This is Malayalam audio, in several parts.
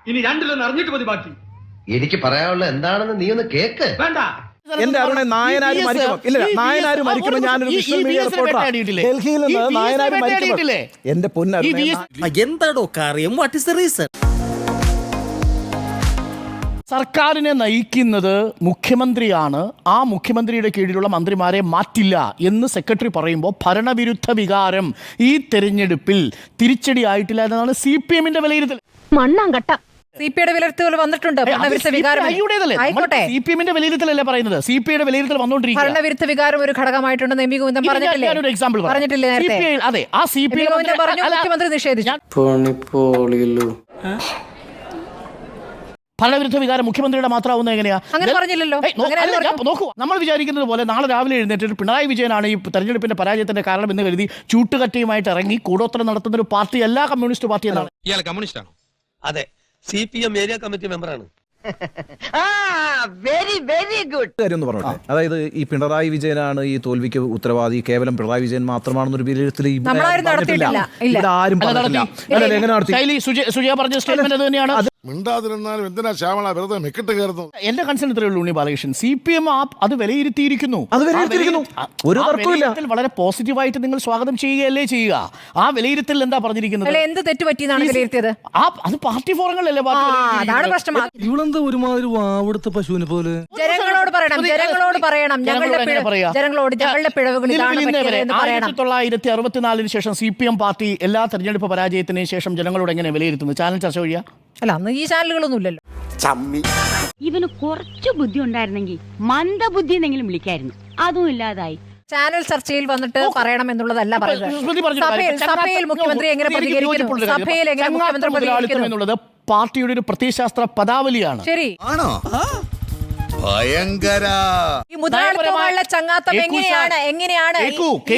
ഇനി രണ്ടിലൊന്ന് അറിഞ്ഞിട്ട് മതി ബാക്കി. എനിക്ക് പറയാനുള്ള എന്താണെന്ന് നീ ഒന്ന് കേക്ക്. വേണ്ട. എന്റെ അരുണെ നായനാര് മരിക്കണം. ഇല്ല, നായനാര് മരിക്കുമ്പോൾ ഞാനൊരു വിഷ്വൽ മീഡിയ റിപ്പോർട്ടറാണ്. ഡൽഹിയിൽ നിന്ന് നായനാര് മരിക്കുമ്പോൾ എന്റെ പൊന്നരുണെ എന്താടോ കാര്യം? What is the reason? സർക്കാരിനെ നയിക്കുന്നത് മുഖ്യമന്ത്രിയാണ്. ആ മുഖ്യമന്ത്രിയുടെ കീഴിലുള്ള മന്ത്രിമാരെ മാറ്റില്ല എന്ന് സെക്രട്ടറി പറയുമ്പോൾ ഭരണവിരുദ്ധ വികാരം ഈ തെരഞ്ഞെടുപ്പിൽ തിരിച്ചടി ആയിട്ടില്ല എന്നതാണ് CPM-ന്റെ വിലയിരുത്തൽ. മണ്ണാങ്കട്ട CPയുടെ വിലയിരുത്തൽ വന്നിട്ടുണ്ട്. CPM-ന്റെ വിലയിരുത്തലല്ലേ പറയുന്നത്, CPയുടെ വിലയിരുത്തൽ വന്നുകൊണ്ടിരിക്കുക. ഭരണവിരുദ്ധ വികാരം ഒരു ഘടകമായിട്ടുണ്ടെന്ന് എം വി ഗോവിന്ദൻ പറഞ്ഞിട്ടില്ലേ? ഞാനൊരു എക്സാമ്പിൾ പറഞ്ഞിട്ടില്ലേ നേരത്തെ? അതെ, ആ CPM പറഞ്ഞു, മുഖ്യമന്ത്രി നിഷേധിച്ചു. ഭരണവിരുദ്ധ വികാരം മുഖ്യമന്ത്രിയുടെ മാത്രമാവുന്നത് എങ്ങനെയാ? അങ്ങനെ പറഞ്ഞില്ലല്ലോ. നോക്കൂ, നമ്മൾ വിചാരിക്കുന്നത് പോലെ നാളെ രാവിലെ എഴുന്നേറ്റ് പിണറായി വിജയനാണ് ഈ തെരഞ്ഞെടുപ്പിന്റെ പരാജയത്തിന്റെ കാരണം എന്ന് കരുതി ചൂട്ടുകറ്റയുമായിട്ട് ഇറങ്ങി കൂടോത്രം നടത്തുന്ന ഒരു പാർട്ടി അല്ല കമ്മ്യൂണിസ്റ്റ് പാർട്ടി എന്നാണ്. ഇയാൾ കമ്മ്യൂണിസ്റ്റ് ആണോ? അതെ, CPM ഏരിയ കമ്മിറ്റി മെമ്പറാണ്. വെരി ഗുഡ് കാര്യം എന്ന് പറഞ്ഞോട്ടെ. അതായത് ഈ പിണറായി വിജയനാണ് ഈ തോൽവിക്ക് ഉത്തരവാദി, കേവലം പിണറായി വിജയൻ മാത്രമാണെന്നൊരു വിലയിരുത്തൽ സുജയ പറഞ്ഞ സ്റ്റേറ്റ്മെന്റ് തന്നെയാണ്. മിണ്ടാതിരുന്നാലും എന്തിനാ ശ്യാമള വെറുതെ മെക്കിട്ട് കയറുന്നത്? എന്റെ കൺസേൺ ഇത്രയേ ഉള്ളൂ ഉണ്ണി ബാലകൃഷ്ണൻ. CPM അത് വിലയിരുത്തിയിരിക്കുന്നു. ഒരു തർക്കമില്ല. വളരെ പോസിറ്റീവായിട്ട് നിങ്ങൾ സ്വാഗതം ചെയ്യുകയല്ലേ ചെയ്യുക. ആ വിലയിരുത്തൽ എന്താ പറഞ്ഞിരിക്കുന്നത്? എന്ത് തെറ്റുപറ്റിയെന്നാണ് വിലയിരുത്തിയത്? അത് പാർട്ടി ഫോറങ്ങളിലല്ലേ? അതാണ് പ്രശ്നം. ഇവളെന്താ ഒരുമാതിരി വാവെടുത്ത പശുവിനെ പോലെ? ജനങ്ങളോട് പറയണം ഞങ്ങളുടെ പിഴവുകൾ 1964 ശേഷം CPM പാർട്ടി എല്ലാ തെരഞ്ഞെടുപ്പ് പരാജയത്തിന് ശേഷം ജനങ്ങളോട് എങ്ങനെ വിലയിരുത്തുന്നു? ചാനൽ ചർച്ച വഴിയാ? അല്ല, അന്ന് ഈ ചാനലുകളൊന്നും ഇല്ലല്ലോ. ഇവന് കുറച്ചു ബുദ്ധി ഉണ്ടായിരുന്നെങ്കിൽ മന്ദബുദ്ധി എന്നെങ്കിലും വിളിക്കായിരുന്നു. അതും ഇല്ലാതായി. ചാനൽ ചർച്ചയിൽ വന്നിട്ട് പറയണം എന്നുള്ളതല്ല പറയുന്നത്. സഭയിൽ മുഖ്യമന്ത്രി എങ്ങനെ പ്രതികരിക്കുന്നു, സഭയിൽ എങ്ങനെ മുഖ്യമന്ത്രി പ്രതികരിക്കുന്നു എന്നുള്ളത് പാർട്ടിയുടെ ഒരു പ്രത്യയശാസ്ത്ര പദാവലിയാണ്. ശരി, ഭയങ്കര ഈ മുതലാളിത്തമുള്ള ചങ്ങാത്തം എങ്ങനെയാണ് ഈ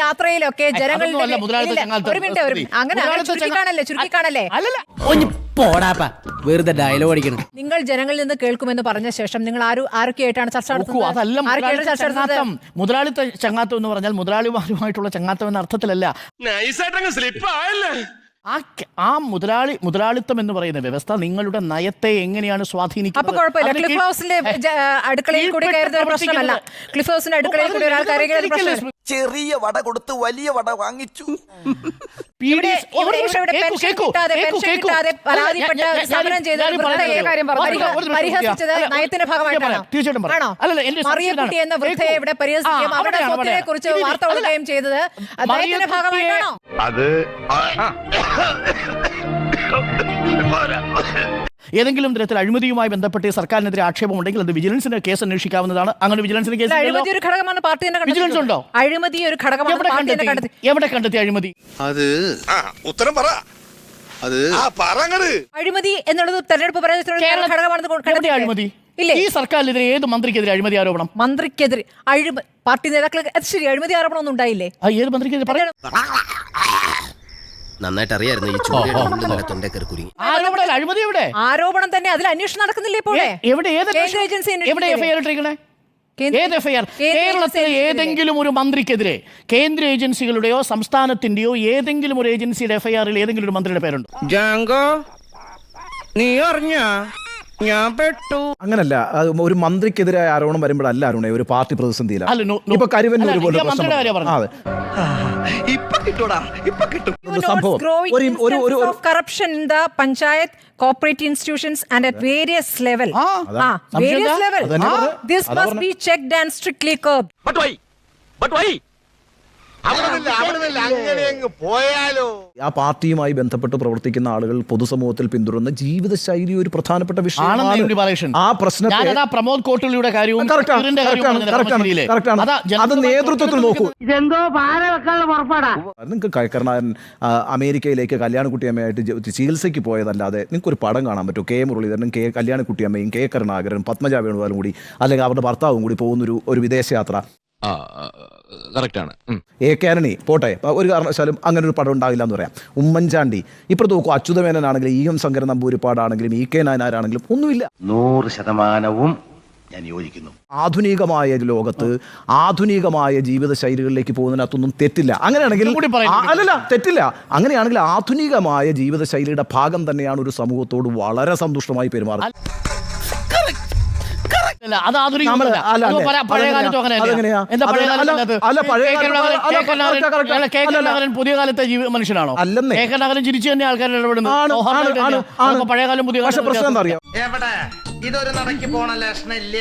യാത്രയിലൊക്കെ ജനങ്ങളുടെ അങ്ങനെ ചുരുക്കി കാണല്ലേ വെറുതെ ഡയലോഗ് അടിക്കണം. നിങ്ങൾ ജനങ്ങളിൽ നിന്ന് കേൾക്കുമെന്ന് പറഞ്ഞ ശേഷം നിങ്ങൾ ആരൊക്കെയായിട്ടാണ് ചർച്ച നടത്തുന്നത്? മുതലാളിത്ത ചങ്ങാത്തം എന്ന് പറഞ്ഞാൽ മുതലാളിമാരുമായിട്ടുള്ള ചങ്ങാത്തം എന്ന അർത്ഥത്തിലല്ല. ആ മുതലാളിത്തം എന്ന് പറയുന്ന വ്യവസ്ഥ നിങ്ങളുടെ നയത്തെ എങ്ങനെയാണ് സ്വാധീനിക്കുന്നത്? ക്ലിഫ് ഹൗസിന്റെ അടുക്കളയിൽ കൂടി കയറുന്ന ഒരു പ്രശ്നമല്ല. ക്ലിഫ് ഹൗസിന്റെ അടുക്കളയിൽ കൂടി ഒരാൾ കയറിയ ചെറിയ വട കൊടുത്ത് വലിയ വട വാങ്ങിച്ചു. പരിഹസിച്ചത് നയത്തിന്റെ ഭാഗമായിട്ടാണോ? മറിയക്കുട്ടി എന്ന വൃദ്ധയെ ഇവിടെ പരിഹസിക്കുകയും അവരുടെ സ്വത്തിനെ കുറിച്ച് വാർത്ത കൊടുക്കുകയും ചെയ്തത് നയത്തിന്റെ ഭാഗമായിട്ടാണോ? ഏതെങ്കിലും തരത്തിൽ അഴിമതിയുമായി ബന്ധപ്പെട്ട് സർക്കാരിനെതിരെ ആക്ഷേപമുണ്ടെങ്കിൽ അത് വിജിലൻസിന് കേസ് അന്വേഷിക്കാവുന്നതാണ്. അങ്ങനെ വിജിലൻസിന് കേസ് അഴിമതി ഒരു ഘടകമാണ്. പാർട്ടി വിജിലൻസ് ഉണ്ടോ? അഴിമതി ഒരു ഘടകമാണ്. എവിടെ കണ്ടെത്തി അഴിമതി? അത് ഉത്തരം പറ. അത് അഴിമതി എന്നുള്ളത് തെരഞ്ഞെടുപ്പ് പരാജയത്തിലുള്ള ഘടകമാണെന്ന് അഴിമതി ഈ സർക്കാരിനെതിരെ ഏത് മന്ത്രിക്കെതിരെ അഴിമതി ആരോപണം? മന്ത്രിക്കെതിരെ പാർട്ടി നേതാക്കൾക്ക് ശരി അഴിമതി ആരോപണം ഒന്നും ഉണ്ടായില്ലേ? ഏത് മന്ത്രിക്കെതിരെ? നന്നായിട്ട് അറിയായിരുന്നു ഈ ചൂട് തൊണ്ടേക്കറി കുരുങ്ങി. ആരോപണം തന്നെ. അതിൽ അന്വേഷണം നടക്കുന്നില്ലേ ഇപ്പോൾ? കേരളത്തിലെ ഏതെങ്കിലും ഒരു മന്ത്രിക്കെതിരെ കേന്ദ്ര ഏജൻസികളുടെയോ സംസ്ഥാനത്തിന്റെയോ ഏതെങ്കിലും ഒരു ഏജൻസിയുടെ FIR-ൽ ഏതെങ്കിലും ഒരു മന്ത്രിയുടെ പേരുണ്ടോ? നീ അറിഞ്ഞ ഞാൻ പെട്ടു. അങ്ങനല്ല, ഒരു മന്ത്രിക്കെതിരായ ആരോപണം വരുമ്പോഴല്ല അരുണേ ഒരു പാർട്ടി പ്രതിസന്ധിയിലാണ്. ഇപ്പൊ കരുവന്നൂർ പോലെ corruption in the panchayat cooperative institutions and at various level. This must be checked and strictly curbed. But why? ആ പാർട്ടിയുമായി ബന്ധപ്പെട്ട് പ്രവർത്തിക്കുന്ന ആളുകൾ പൊതുസമൂഹത്തിൽ പിന്തുടരുന്ന ജീവിതശൈലി ഒരു പ്രധാനപ്പെട്ട വിഷയമാണ്. ആ പ്രശ്നത്തെ പ്രമോദ് കോട്ടലിയുടെ കാര്യവും അത് നേതൃത്വത്തിൽ നോക്കൂ. നിങ്ങൾക്ക് കൈക്കർണാൻ അമേരിക്കയിലേക്ക് കല്യാണക്കുട്ടിയമ്മയായിട്ട് ചികിത്സയ്ക്ക് പോയതല്ലാതെ നിങ്ങൾക്ക് ഒരു പടം കാണാൻ പറ്റുമോ? കെ മുരളീധരനും കല്യാണക്കുട്ടിയമ്മയും കെ കരുണാകരനും പത്മജ വേണുഗോപാലും കൂടി അല്ലെങ്കിൽ അവരുടെ ഭർത്താവും കൂടി പോകുന്നൊരു വിദേശയാത്ര? ആന്റണി പോട്ടെ, ഒരു കാരണവശാലും അങ്ങനെ ഒരു പടം ഉണ്ടാവില്ല എന്ന് പറയാം. ഉമ്മൻചാണ്ടി ഇപ്പുറത്ത് നോക്കൂ, അച്യുതമേനോനാണെങ്കിലും EM ശങ്കരൻ നമ്പൂരിപ്പാടാണെങ്കിലും EK നായനാരാണെങ്കിലും ഒന്നുമില്ല. 100% ഞാൻ യോജിക്കുന്നു. ആധുനികമായ ലോകത്ത് ആധുനികമായ ജീവിത ശൈലികളിലേക്ക് പോകുന്നതിനകത്തൊന്നും തെറ്റില്ല. അങ്ങനെയാണെങ്കിൽ കൂടി പറയുന്നു. അല്ലല്ല തെറ്റില്ല. അങ്ങനെയാണെങ്കിൽ ആധുനികമായ ജീവിത ശൈലിയുടെ ഭാഗം തന്നെയാണ് ഒരു സമൂഹത്തോട് വളരെ സന്തുഷ്ടമായി പെരുമാറുന്നത്. അല്ല, അത് ആധുനികമല്ല. അത് പഴയ കാലത്തും അങ്ങനെയല്ല. എന്താ പഴയ കാലത്ത്? കെ കരുണാകരൻ പുതിയ കാലത്തെ മനുഷ്യനാണോ? അല്ലെന്നേ. കെ കരുണാകരൻ ചിരിച്ചു തന്നെ ആൾക്കാർ ഇടപെടുന്നത്. പഴയകാലം പുതിയ പക്ഷെ പ്രശ്നം എന്താ അറിയാം? എവിടെ ഇതൊരു നടക്കി പോണ ലക്ഷണില്ല.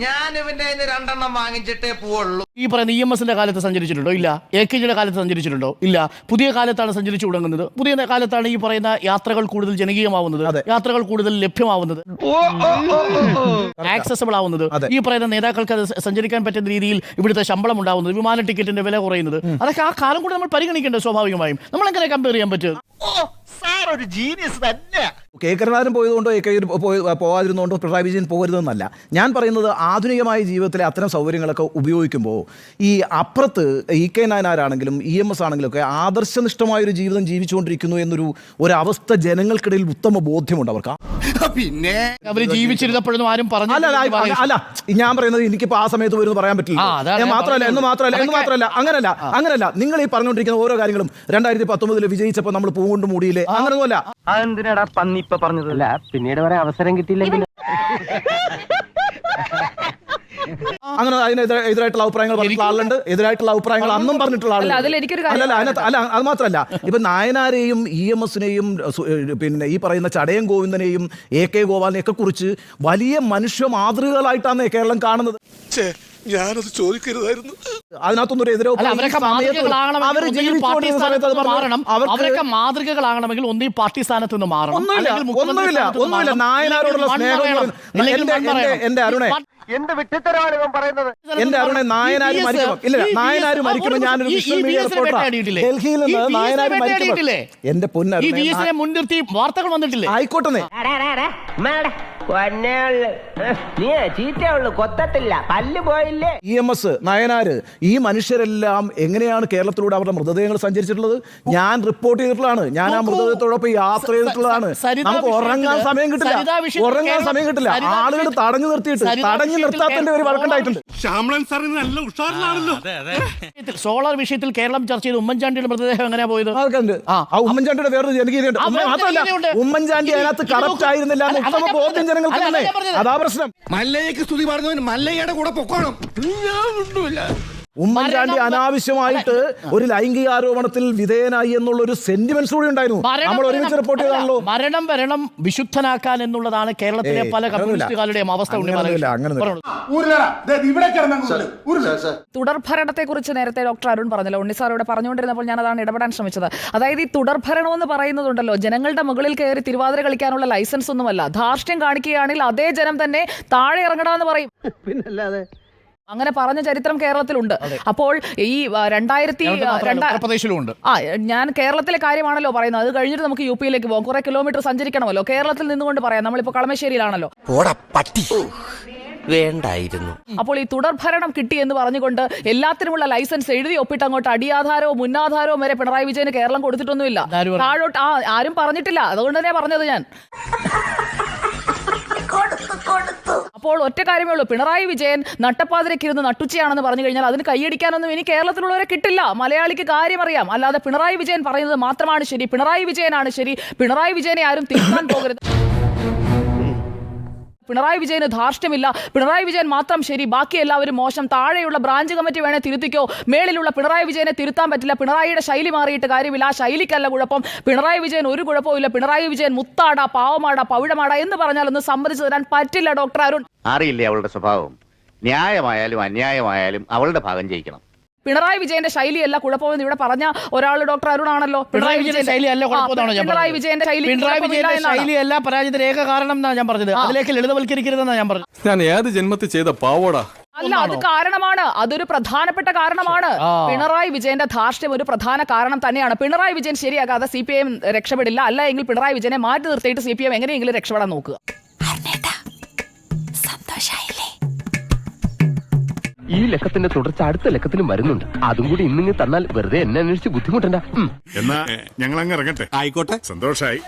ഞാൻ ഇവന്റെ 2 വാങ്ങിച്ചിട്ടേ പോവുള്ളൂ. ഈ പറയുന്ന EMS കാലത്ത് സഞ്ചരിച്ചിട്ടുണ്ടോ? ഇല്ല. AKG കാലത്ത് സഞ്ചരിച്ചിട്ടുണ്ടോ? ഇല്ല. പുതിയ കാലത്താണ് സഞ്ചരിച്ചു തുടങ്ങുന്നത്. പുതിയ കാലത്താണ് ഈ പറയുന്ന യാത്രകൾ കൂടുതൽ ജനകീയമാവുന്നത്, യാത്രകൾ കൂടുതൽ ലഭ്യമാവുന്നത്, ആക്സസബിൾ ആവുന്നത്, ഈ പറയുന്ന നേതാക്കൾക്ക് അത് സഞ്ചരിക്കാൻ പറ്റുന്ന രീതിയിൽ ഇവിടുത്തെ ശമ്പളം ഉണ്ടാവുന്നത്, വിമാന ടിക്കറ്റിന്റെ വില കുറയുന്നത്, അതൊക്കെ ആ കാലം കൂടെ നമ്മൾ പരിഗണിക്കേണ്ടത് സ്വാഭാവികമായും. നമ്മൾ എങ്ങനെ കമ്പയർ ചെയ്യാൻ പറ്റും? കെ കരുണാകരൻ പോയതുകൊണ്ടോ പോകാതിരുന്നുകൊണ്ടോ പിണറായി വിജയൻ പോകരുതെന്നല്ല ഞാൻ പറയുന്നത്. ആധുനികമായ ജീവിതത്തിലെ അത്തരം സൗകര്യങ്ങളൊക്കെ ഉപയോഗിക്കുമ്പോൾ ഈ അപ്പുറത്ത് EK നായനാരാണെങ്കിലും EMS ആണെങ്കിലും ഒക്കെ ആദർശനിഷ്ഠമായൊരു ജീവിതം ജീവിച്ചുകൊണ്ടിരിക്കുന്നു എന്നൊരു അവസ്ഥ ജനങ്ങൾക്കിടയിൽ ഉത്തമ ബോധ്യമുണ്ട് അവർക്ക്. പിന്നെ അവര് ജീവിച്ചിരുന്നപ്പോഴൊന്നും ആരും പറഞ്ഞു അല്ല ഞാൻ പറയുന്നത് എനിക്കിപ്പോ ആ സമയത്ത് വരുന്നു പറയാൻ പറ്റില്ല. അങ്ങനല്ല നിങ്ങൾ ഈ പറഞ്ഞുകൊണ്ടിരിക്കുന്ന ഓരോ കാര്യങ്ങളും 2019 വിജയിച്ചപ്പോൾ നമ്മൾ പൂകൊണ്ട് മൂടിയില്ലേ? അങ്ങനൊന്നുമല്ല. അതെന്തിനാടാ പന്നി ഇപ്പൊ പറഞ്ഞതല്ല, പിന്നീട് വരെ അവസരം കിട്ടിയില്ലെങ്കിൽ അങ്ങനെ അതിനെതിരായിട്ടുള്ള അഭിപ്രായങ്ങൾ പറഞ്ഞിട്ടുള്ള ആളുണ്ട്, എതിരായിട്ടുള്ള അഭിപ്രായങ്ങൾ അന്നും പറഞ്ഞിട്ടുള്ള ആളുണ്ട്. അല്ല അത് മാത്രമല്ല, ഇപ്പൊ നായനാരെയും EMS-നെയും പിന്നെ ഈ പറയുന്ന ചടയം ഗോവിന്ദനെയും AK ഗോപാലിനെയൊക്കെ കുറിച്ച് വലിയ മനുഷ്യ മാതൃകകളായിട്ടാണ് കേരളം കാണുന്നത്. ഞാനത് ചോദിക്കരുതായിരുന്നു. അതിനകത്തൊന്നും ഒരു എതിരോ അവരൊക്കെ മാതൃകകളാകണമെങ്കിൽ ഒന്നീ പാർട്ടി സ്ഥാനത്ത് നിന്ന് മാറണം. ഒന്നുമില്ല. നായനാരോടുള്ള സ്നേഹം എന്റെ അരുണെ നായനാര് മരിക്കുമ്പോൾ ഞാനൊരു വിഷ്വൽ മീഡിയ റിപ്പോർട്ടറാണ്. ഡൽഹിയിൽ നിന്ന് നായനാര് മരിക്കുമ്പോൾ എന്റെ പൊന്നരുണെ മുൻനിർത്തി വാർത്തകൾ വന്നിട്ടില്ലേ? ആയിക്കോട്ടെ. EMS നായനാര് ഈ മനുഷ്യരെല്ലാം എങ്ങനെയാണ് കേരളത്തിലൂടെ അവരുടെ മൃതദേഹങ്ങൾ സഞ്ചരിച്ചിട്ടുള്ളത് ഞാൻ റിപ്പോർട്ട് ചെയ്തിട്ടുള്ളതാണ്. ഞാൻ ആ മൃതദേഹത്തോടൊപ്പം യാത്ര ചെയ്തിട്ടുള്ളതാണ്. നമുക്ക് ഉറങ്ങാൻ സമയം കിട്ടില്ല. ആളുകൾ തടഞ്ഞു നിർത്താത്തതിന്റെ ഒരു വഴക്കുണ്ടായിട്ടുണ്ട്. ശ്യാമളൻ സാറിന് നല്ല ഉഷാറിലാണല്ലോ. സോളാർ വിഷയത്തിൽ കേരളം ചർച്ച ചെയ്ത് ഉമ്മൻചാണ്ടിയുടെ മൃതദേഹം എങ്ങനെയാ പോയത്? ഉമ്മൻചാണ്ടിയുടെ വേറൊരു ജനകീയതയുണ്ട്. മാത്രമല്ല ഉമ്മൻചാണ്ടി അതിനകത്ത് കറപ്റ്റ് ആയിരുന്നില്ല എന്ന് ഉത്തമ ബോധ്യം ജനങ്ങൾക്ക്. അതാ പ്രശ്നം. മല്ലയ്ക്ക് സ്തുതി പറഞ്ഞവൻ മല്ലയ്യയുടെ കൂടെ പൊക്കോണം. ഉമ്മൻചാണ്ടി അനാവശ്യമായിട്ട് ഒരു ലൈംഗിക ആരോപണത്തിൽ വിധേയനായി എന്നുള്ള ഒരു സെന്റിമെന്റ്സ് കൂടി ഉണ്ടായിരുന്നു. നമ്മൾ ഒരുമിച്ച് റിപ്പോർട്ട് ചെയ്താണല്ലോ. മരണം വിശുദ്ധനാക്കാൻ എന്നുള്ളതാണ് കേരളത്തിലെ പല കമ്മ്യൂണിസ്റ്റുകാരുടെയും അവസ്ഥ. തുടർഭരണത്തെ കുറിച്ച് നേരത്തെ ഡോക്ടർ അരുൺ പറഞ്ഞല്ലോ, ഉണ്ണിസാറോട് പറഞ്ഞുകൊണ്ടിരുന്നപ്പോൾ ഞാൻ അതാണ് ഇടപെടാൻ ശ്രമിച്ചത്. അതായത് ഈ തുടർഭരണം എന്ന് പറയുന്നതുണ്ടല്ലോ, ജനങ്ങളുടെ മുകളിൽ കയറി തിരുവാതിര കളിക്കാനുള്ള ലൈസൻസ് ഒന്നുമല്ല. ധാർഷ്ട്യം കാണിക്കുകയാണെങ്കിൽ അതേ ജനം തന്നെ താഴെ ഇറങ്ങണമെന്ന് പറയും. പിന്നല്ലാതെ അങ്ങനെ പറഞ്ഞ ചരിത്രം കേരളത്തിലുണ്ട്. അപ്പോൾ ഈ 2000 ഞാൻ കേരളത്തിലെ കാര്യമാണല്ലോ പറയുന്നത്. അത് കഴിഞ്ഞിട്ട് നമുക്ക് UP-യിലേക്ക് പോകാം. കുറെ കിലോമീറ്റർ സഞ്ചരിക്കണമല്ലോ. കേരളത്തിൽ നിന്നുകൊണ്ട് പറയാം. നമ്മളിപ്പോ കളമശ്ശേരിയിലാണല്ലോ. വേണ്ടായിരുന്നു. അപ്പോൾ ഈ തുടർഭരണം കിട്ടി എന്ന് പറഞ്ഞുകൊണ്ട് എല്ലാത്തിനുമുള്ള ലൈസൻസ് എഴുതി ഒപ്പിട്ട് അങ്ങോട്ട് അടിയാധാരവും മുന്നാധാരവും വരെ പിണറായി വിജയന് കേരളം കൊടുത്തിട്ടൊന്നുമില്ല. താഴോട്ട് ആരും പറഞ്ഞിട്ടില്ല. അതുകൊണ്ട് തന്നെ പറഞ്ഞത് ഞാൻ. അപ്പോൾ ഒറ്റ കാര്യമേ ഉള്ളൂ, പിണറായി വിജയൻ നട്ടപ്പാതിരക്കിരുന്ന് നട്ടുച്ചയാണെന്ന് പറഞ്ഞു കഴിഞ്ഞാൽ അതിന് കൈയടിക്കാനൊന്നും ഇനി കേരളത്തിലുള്ളവരെ കിട്ടില്ല. മലയാളിക്ക് കാര്യം അറിയാം. അല്ലാതെ പിണറായി വിജയൻ പറയുന്നത് മാത്രമാണ് ശരി, പിണറായി വിജയനാണ് ശരി, പിണറായി വിജയനെ ആരും തിരുത്താൻ പോകരുത്, പിണറായി വിജയന് ധാർഷ്ട്യമില്ല, പിണറായി വിജയൻ മാത്രം ശരി, ബാക്കി എല്ലാവരും മോശം, താഴെയുള്ള ബ്രാഞ്ച് കമ്മിറ്റി വേണേ തിരുത്തിക്കോ, മേളിലുള്ള പിണറായി വിജയനെ തിരുത്താൻ പറ്റില്ല, പിണറായിയുടെ ശൈലി മാറിയിട്ട് കാര്യമില്ല, ആ ശൈലിക്കല്ല കുഴപ്പം, പിണറായി വിജയൻ ഒരു കുഴപ്പമില്ല, പിണറായി വിജയൻ മുത്താടാ പാവമാടാ പവിഴമാടാ എന്ന് പറഞ്ഞാലൊന്നും സമ്മതിച്ചു തരാൻ പറ്റില്ല ഡോക്ടർ അരുൺ. അറിയില്ലേ അവളുടെ സ്വഭാവം? ന്യായമായാലും അന്യായമായാലും അവളുടെ ഭാഗം ജയിക്കണം. പിണറായി വിജയന്റെ ശൈലിയല്ല കുഴപ്പമെന്ന് ഇവിടെ പറഞ്ഞ ഒരാൾ ഡോക്ടർ അരുൺ ആണല്ലോ. പിണറായി വിജയന്റെ ശൈലിയല്ല കുഴപ്പമെന്നാണ് ഞാൻ പിണറായി വിജയന്റെ ശൈലിയല്ല പരാജയത്തിന്റെ ഏക കാരണം എന്നാണ് ഞാൻ പറഞ്ഞത്. അതിലേക്ക് ലളിതവൽക്കരിക്കരുതെന്നാണ് ഞാൻ പറഞ്ഞത്. ഞാൻ ഏത് ജന്മത്തിൽ ചെയ്ത പാവോടാ. അല്ല, അത് കാരണമാണ്, അതൊരു പ്രധാനപ്പെട്ട കാരണമാണ്. പിണറായി വിജയന്റെ ധാർഷ്ട്യം ഒരു പ്രധാന കാരണം തന്നെയാണ്. പിണറായി വിജയൻ ശരിയാകാതെ CPIM രക്ഷപ്പെടില്ല. അല്ല എങ്കിൽ പിണറായി വിജയനെ മാറ്റി നിർത്തിയിട്ട് CPIM എങ്ങനെയെങ്കിലും രക്ഷപ്പെടാൻ നോക്കുക. ഈ ലക്കത്തിന്റെ തുടർച്ച അടുത്ത ലക്കത്തിലും വരുന്നുണ്ട്. അതും കൂടി ഇന്നിങ്ങ് തന്നാൽ വെറുതെ എന്നെ അന്വേഷിച്ച് ബുദ്ധിമുട്ടണ്ട. എന്നാ ഞങ്ങൾ അങ്ങ് ഇറങ്ങട്ടെ. ആയിക്കോട്ടെ, സന്തോഷായി.